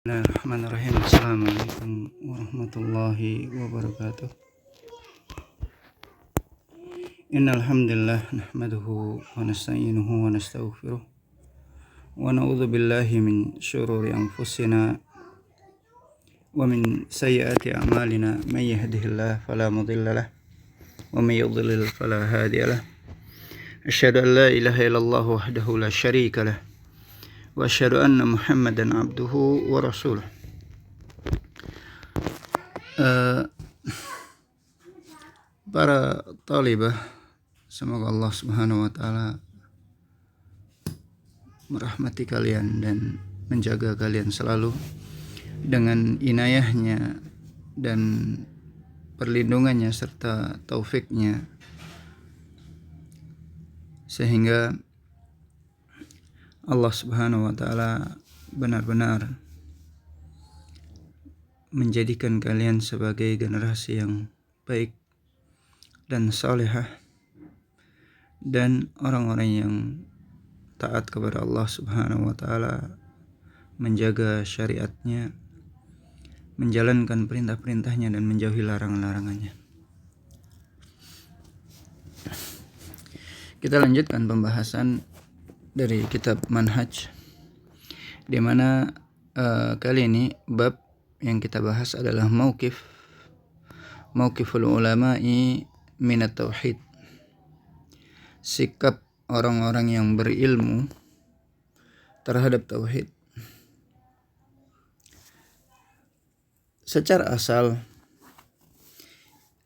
Bismillahirrahmanirrahim. Assalamualaikum warahmatullahi wabarakatuh. Innal hamdalillah nahmaduhu wa nasta'inuhu wa nastaghfiruh wa na'udzu billahi min shururi anfusina wa min sayyiati a'malina may yahdihillahu fala mudilla lahu wa may yudlil fala hadiya lahu. Asyhadu an la ilaha illallah wahdahu la syarika lahu wa asyhadu anna Muhammadan abduhu wa rasuluh. Para talibah, semoga Allah Subhanahu wa taala merahmati kalian dan menjaga kalian selalu dengan inayahnya dan perlindungannya serta taufiknya, sehingga Allah Subhanahu wa taala benar-benar menjadikan kalian sebagai generasi yang baik dan salehah dan orang-orang yang taat kepada Allah Subhanahu wa taala, menjaga syariatnya, menjalankan perintah-perintahnya dan menjauhi larangan-larangannya. Kita lanjutkan pembahasan dari kitab Manhaj, di mana kali ini bab yang kita bahas adalah mauqiful ulama'i minat tauhid, sikap orang-orang yang berilmu terhadap tauhid. Secara asal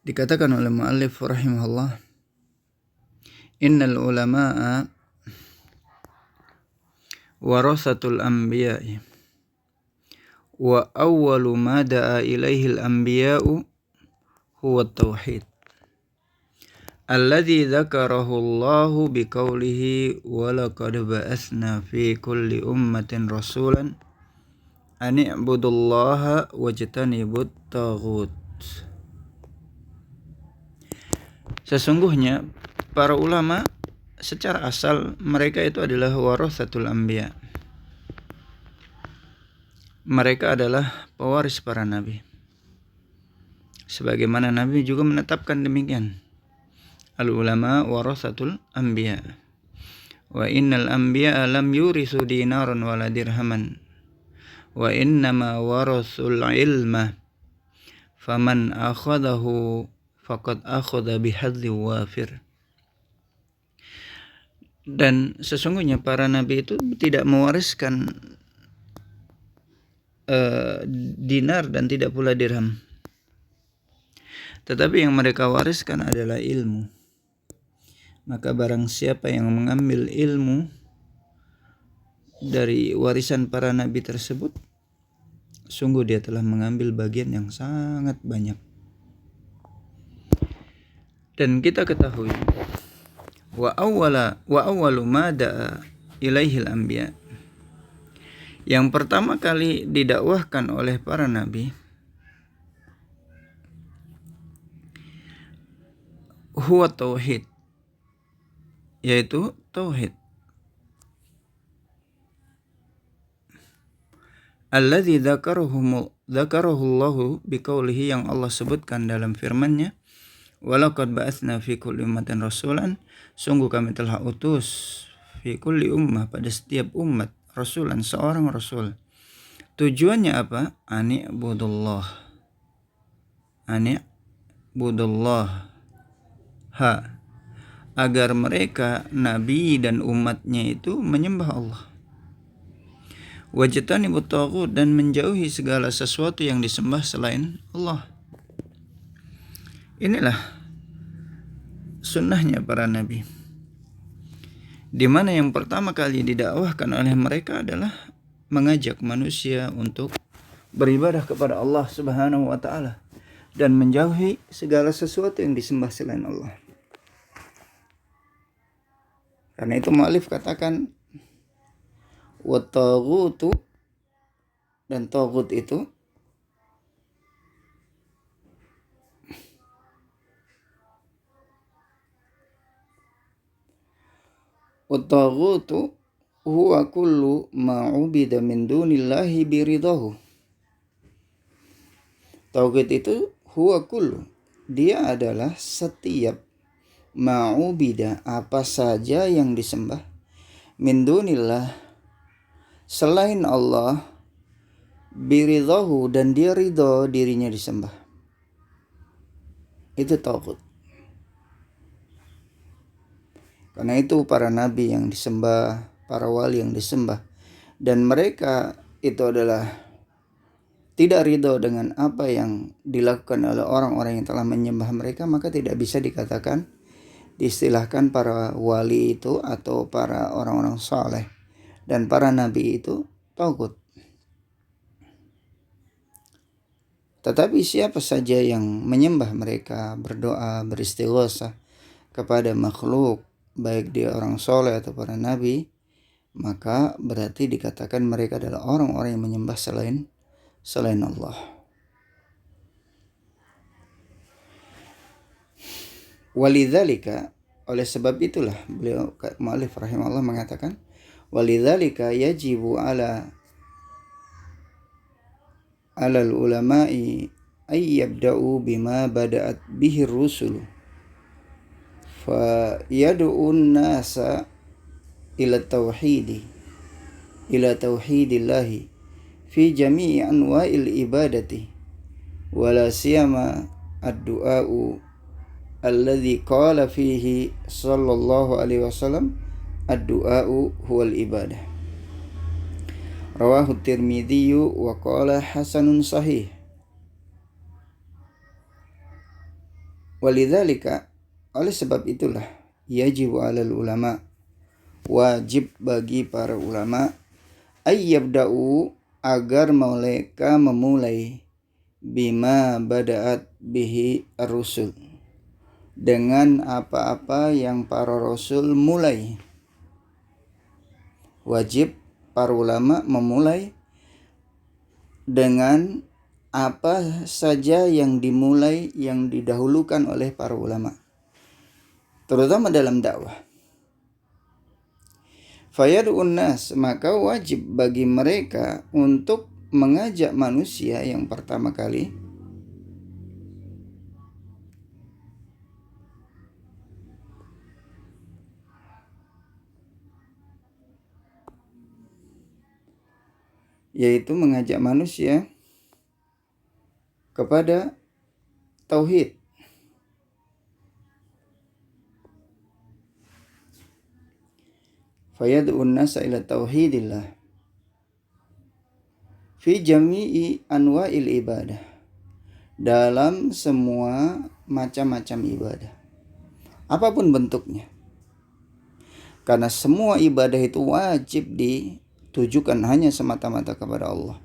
dikatakan oleh muallif rahimahullah, innal ulama'a warasatul anbiya'i wa awwalu ma da'a ilaihi al-anbiya'u huwa at-tauhid alladhi dzakarahu Allahu biqaulihi wa laqad ba'atsna fi kulli ummatin rasulan an i'budullaha wajtanibut taghut. Sesungguhnya para ulama secara asal mereka itu adalah warasatul anbiya. Mereka adalah pewaris para nabi. Sebagaimana Nabi juga menetapkan demikian. Al ulama warasatul anbiya. Wa innal anbiya lam yurisu dinaran wala dirhaman. Wa innama warasul ilma. Faman akhadahu faqad akhadha bihadzi wafir. Dan sesungguhnya para nabi itu tidak mewariskan dinar dan tidak pula dirham, tetapi yang mereka wariskan adalah ilmu. Maka barang siapa yang mengambil ilmu dari warisan para nabi tersebut, sungguh dia telah mengambil bagian yang sangat banyak. Dan kita ketahui wa awwalu ma da'a ilaihil anbiya, yang pertama kali didakwahkan oleh para nabi huwa tauhid, yaitu tauhid. Alladzi dzakarahu Allahu biqaulihi, yang Allah sebutkan dalam firman-Nya, walaqad ba'atsna fi kulli ummatin rasulan, sungguh kami telah utus fi kulli ummah, pada setiap umat, rasulan, seorang rasul. Tujuannya apa? Ani'budullah, agar mereka nabi dan umatnya itu menyembah Allah. Wajtanibut taghut, dan menjauhi segala sesuatu yang disembah selain Allah. Inilah sunnahnya para nabi, di mana yang pertama kali didakwahkan oleh mereka adalah mengajak manusia untuk beribadah kepada Allah Subhanahu wa taala dan menjauhi segala sesuatu yang disembah selain Allah. Karena itu mu'allif katakan wa taghutu, dan taghut itu huwa kullu ma ubida min dunillahi biridahu Tauhid itu huwa kullu, dia adalah setiap ma'ubida, apa saja yang disembah, min dunillah, selain Allah, biridhahu, dan dia ridho dirinya disembah. Itu tauhid. Karena itu para nabi yang disembah, para wali yang disembah, dan mereka itu adalah tidak ridho dengan apa yang dilakukan oleh orang-orang yang telah menyembah mereka, maka tidak bisa dikatakan, diistilahkan para wali itu atau para orang-orang saleh dan para nabi itu tauhid. Tetapi siapa saja yang menyembah mereka, berdoa, beristighosah kepada makhluk, baik dia orang soleh atau para nabi, maka berarti dikatakan mereka adalah orang-orang yang menyembah selain Allah. Walidzalika, oleh sebab itulah beliau mu'allif rahimahullah mengatakan, walidzalika yajibu ala ulama'i ay yabda'u bima bada'at bihi rusul fa yad'un nasa ila tauhidillahi fi jami'i anwa'il ibadati wala siyama ad-du'a'u alladhi qala fihi sallallahu alaihi wasallam ad-du'a'u huwal ibadah. Rawahu Tirmidzi wa qala hasanun sahih. Walidzalika, oleh sebab itulah, yajibu 'alal ulama, wajib bagi para ulama, ayyabda'u, agar mereka memulai, bima bada'at bihi ar-rusul, dengan apa-apa yang para rasul mulai. Wajib para ulama memulai dengan apa saja yang dimulai, yang didahulukan oleh para ulama, terutama dalam dakwah. Fayad'un nas, maka wajib bagi mereka untuk mengajak manusia yang pertama kali yaitu mengajak manusia kepada tauhid. Fayad'un nasa ila tauhidillah fi jami'i anwa'il ibadah, dalam semua macam-macam ibadah, apapun bentuknya. Karena semua ibadah itu wajib ditujukan hanya semata-mata kepada Allah.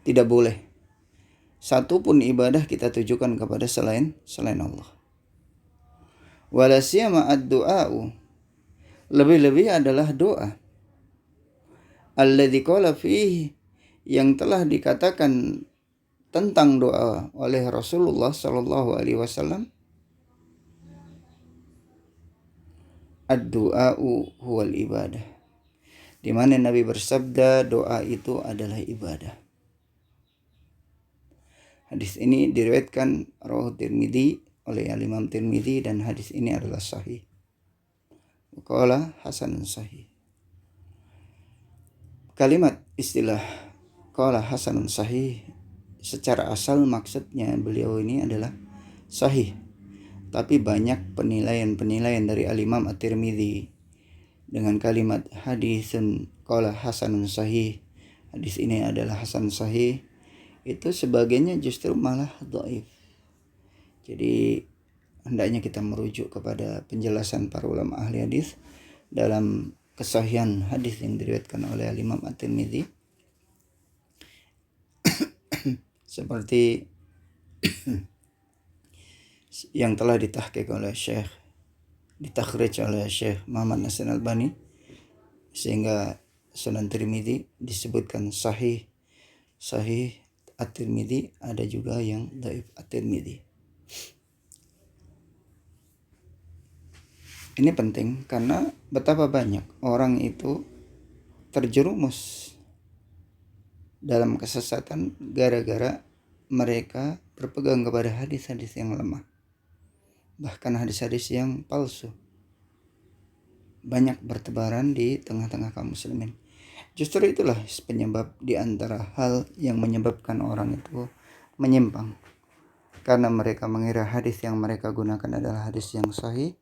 Tidak boleh satu pun ibadah kita tujukan kepada selain Allah. Wala siyama ad-du'a'u, lebih-lebih adalah doa. Alladzi qala fihi, yang telah dikatakan tentang doa oleh Rasulullah sallallahu alaihi wasallam, ad-du'a'u huwal ibadah, di mana Nabi bersabda doa itu adalah ibadah. Hadis ini diriwayatkan rawahu Tirmidzi oleh Imam Tirmidzi, dan hadis ini adalah sahih. Qala hasanun sahih. Kalimat istilah qala hasanun sahih secara asal maksudnya beliau ini adalah sahih, tapi banyak penilaian dari Al-Imam At-Tirmidzi dengan kalimat hadisun qala hasanun sahih, hadis ini adalah hasan sahih, itu sebagiannya justru malah dhaif. Jadi hendaknya kita merujuk kepada penjelasan para ulama ahli hadis dalam kesahihan hadis yang diriwayatkan oleh Imam At-Tirmidzi, seperti yang telah ditakhrij oleh Syekh Muhammad Nasir Al-Albani, sehingga Sunan Tirmidzi disebutkan sahih At-Tirmidzi, ada juga yang dhaif At-Tirmidzi. Ini penting karena betapa banyak orang itu terjerumus dalam kesesatan gara-gara mereka berpegang kepada hadis-hadis yang lemah, bahkan hadis-hadis yang palsu, banyak bertebaran di tengah-tengah kaum muslimin. Justru itulah penyebab di antara hal yang menyebabkan orang itu menyimpang, karena mereka mengira hadis yang mereka gunakan adalah hadis yang sahih,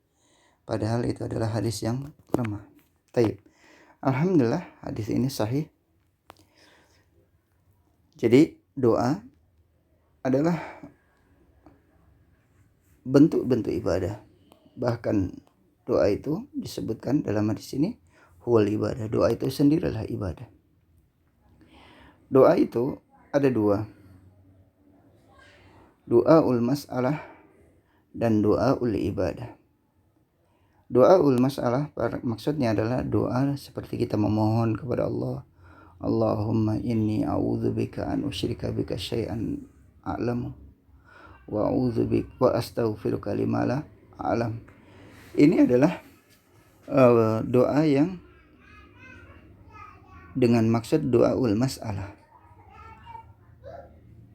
padahal itu adalah hadis yang lemah. Taib. Alhamdulillah hadis ini sahih. Jadi doa adalah bentuk-bentuk ibadah. Bahkan doa itu disebutkan dalam hadis ini huwal ibadah. Doa itu sendirilah ibadah. Doa itu ada dua. Doaul mas'alah dan doaul ibadah. Doaul mas'alah maksudnya adalah doa seperti kita memohon kepada Allah. Allahumma inni a'udzubika an usyrika bika syai'an a'lamu wa a'udzubika wa astaghfiruka lima la a'lam. Ini adalah doa yang dengan maksud doaul mas'alah,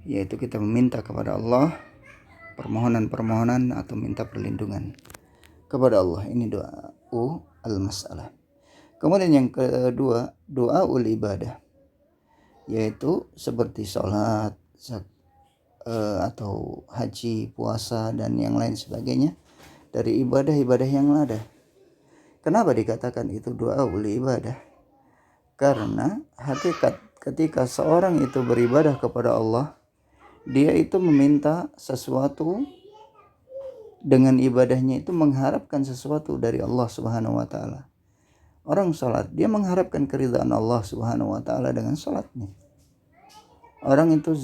yaitu kita meminta kepada Allah permohonan-permohonan atau minta perlindungan kepada Allah. Ini doa al-mas'alah. Kemudian yang kedua, doa ul ibadah, yaitu seperti sholat atau haji, puasa, dan yang lain sebagainya dari ibadah-ibadah yang ada. Kenapa dikatakan itu doa ul ibadah? Karena hakikat ketika seorang itu beribadah kepada Allah, dia itu meminta sesuatu dengan ibadahnya, itu mengharapkan sesuatu dari Allah Subhanahu wa taala. Orang salat, dia mengharapkan keridhaan Allah Subhanahu wa taala dengan salatnya. Orang itu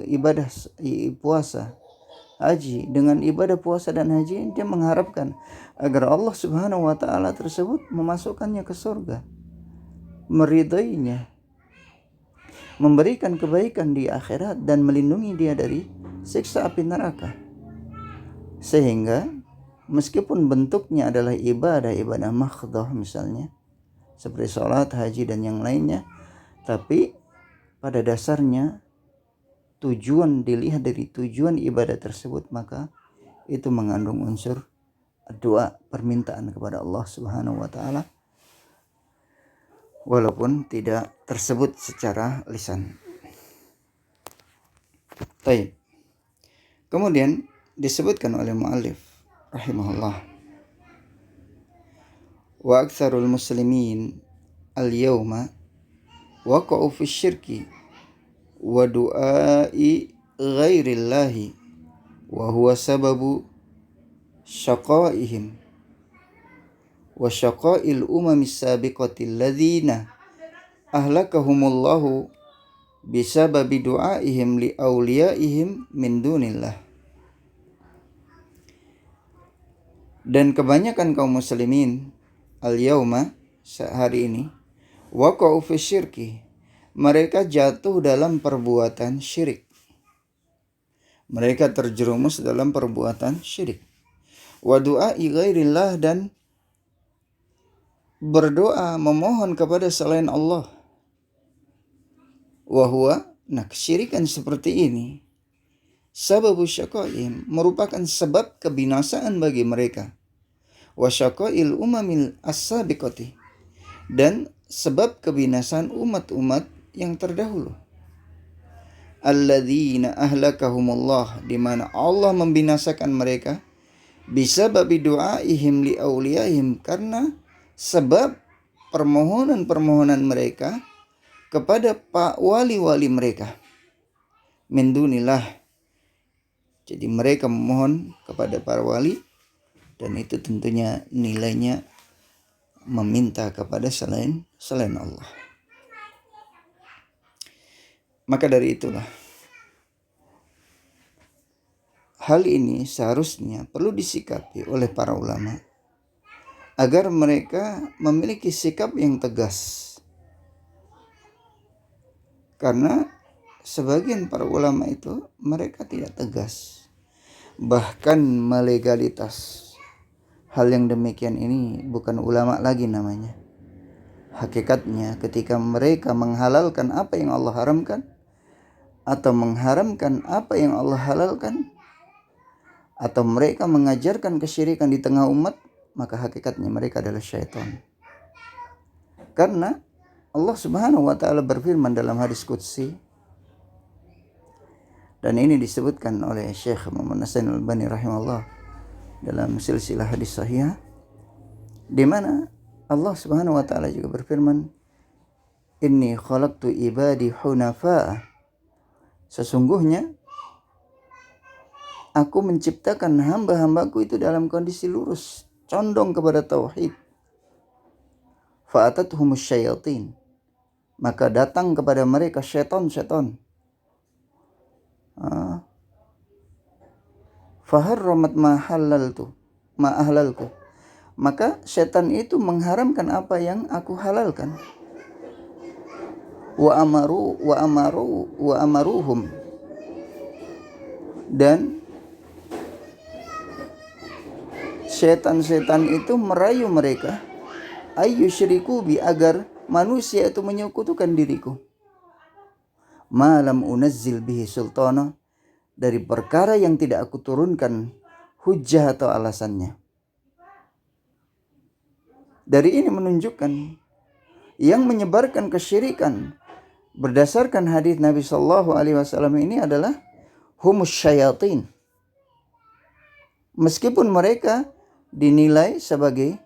ibadah puasa, haji, dengan ibadah puasa dan haji dia mengharapkan agar Allah Subhanahu wa taala tersebut memasukkannya ke surga, meridainya, memberikan kebaikan di akhirat dan melindungi dia dari siksa api neraka. Sehingga meskipun bentuknya adalah ibadah mahdhah misalnya seperti sholat, haji, dan yang lainnya, tapi pada dasarnya tujuan dilihat dari tujuan ibadah tersebut, maka itu mengandung unsur doa, permintaan kepada Allah Subhanahu wa taala, walaupun tidak tersebut secara lisan. Baik. Kemudian disebutkan oleh muallif rahimahullah, wa aktsarul muslimin al-yawma waqa'u fi syirki wa du'ai ghairillahi wa huwa sababu syaqaihim wa syaqail umamis sabiqati alladzina ahlakahumullahu bisababi du'aihim li awliyaihim min dunillah. Dan kebanyakan kaum muslimin al-yauma, hari ini, waqa'u fi syirki, mereka jatuh dalam perbuatan syirik. Mereka terjerumus dalam perbuatan syirik. Wa du'ai ghairillah, dan berdoa memohon kepada selain Allah. Wa huwa, nah kesyirikan seperti ini, sababu syaqaim, merupakan sebab kebinasaan bagi mereka. Wa syaqail umamil as-sabiqati, dan sebab kebinasaan umat-umat yang terdahulu. Alladzina ahlakahumullah, di mana Allah membinasakan mereka, bisababi du'aihim li awliyaihim, karena sebab permohonan-permohonan mereka kepada wali-wali mereka, min dunillah. Jadi mereka memohon kepada para wali, dan itu tentunya nilainya meminta kepada selain Allah. Maka dari itulah hal ini seharusnya perlu disikapi oleh para ulama agar mereka memiliki sikap yang tegas. Karena sebagian para ulama itu mereka tidak tegas, bahkan melegalitas. Hal yang demikian ini bukan ulama lagi namanya. Hakikatnya ketika mereka menghalalkan apa yang Allah haramkan atau mengharamkan apa yang Allah halalkan, atau mereka mengajarkan kesyirikan di tengah umat, maka hakikatnya mereka adalah syaitan. Karena Allah Subhanahu wa taala berfirman dalam hadis qudsi, dan ini disebutkan oleh Syekh Muhammad Nasir Al-Albani rahimahullah dalam silsilah hadis sahih, di mana Allah Subhanahu wa taala juga berfirman, "Inni khalaqtu ibadi hunafa." Sesungguhnya aku menciptakan hamba-hambaku itu dalam kondisi lurus, condong kepada tauhid. Fa'atatuhumus syayatin. Maka datang kepada mereka syaitan-syaitan. Faharramat ma ahlaltu. Maka syaitan itu mengharamkan apa yang aku halalkan. Wa amaruhum. Dan setan-setan itu merayu mereka ayyusyriku bi, agar manusia itu menyekutukan diriku. Malam unazzil bihi sultana, dari perkara yang tidak aku turunkan hujjah atau alasannya. Dari ini menunjukkan yang menyebarkan kesyirikan berdasarkan hadis Nabi sallallahu alaihi wasallam ini adalah humus syayatin. Meskipun mereka dinilai sebagai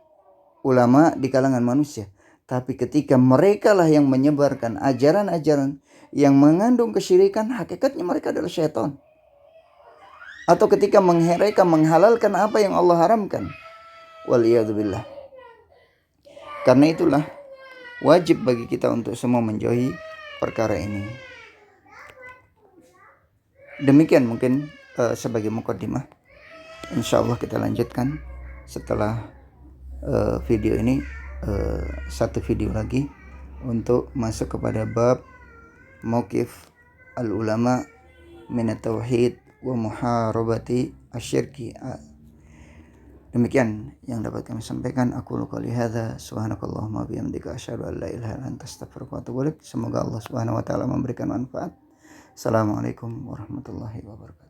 ulama di kalangan manusia, tapi ketika mereka lah yang menyebarkan ajaran-ajaran yang mengandung kesyirikan, hakikatnya mereka adalah syaitan. Atau ketika mereka menghalalkan apa yang Allah haramkan, waliyadzubillah. Karena itulah wajib bagi kita untuk semua menjauhi perkara ini. Demikian mungkin sebagai mukaddimah. Insyaallah kita lanjutkan setelah video ini, satu video lagi untuk masuk kepada bab mauqif al-ulama min at-tauhid wa muharabati asyirki. Demikian yang dapat kami sampaikan. Aku qouli hadza, subhanakallahumma bihamdika asyhadu an la ilaha illa anta astaghfiruka wa atubu ilaik. Semoga Allah Subhanahu wa taala memberikan manfaat. Assalamualaikum warahmatullahi wabarakatuh.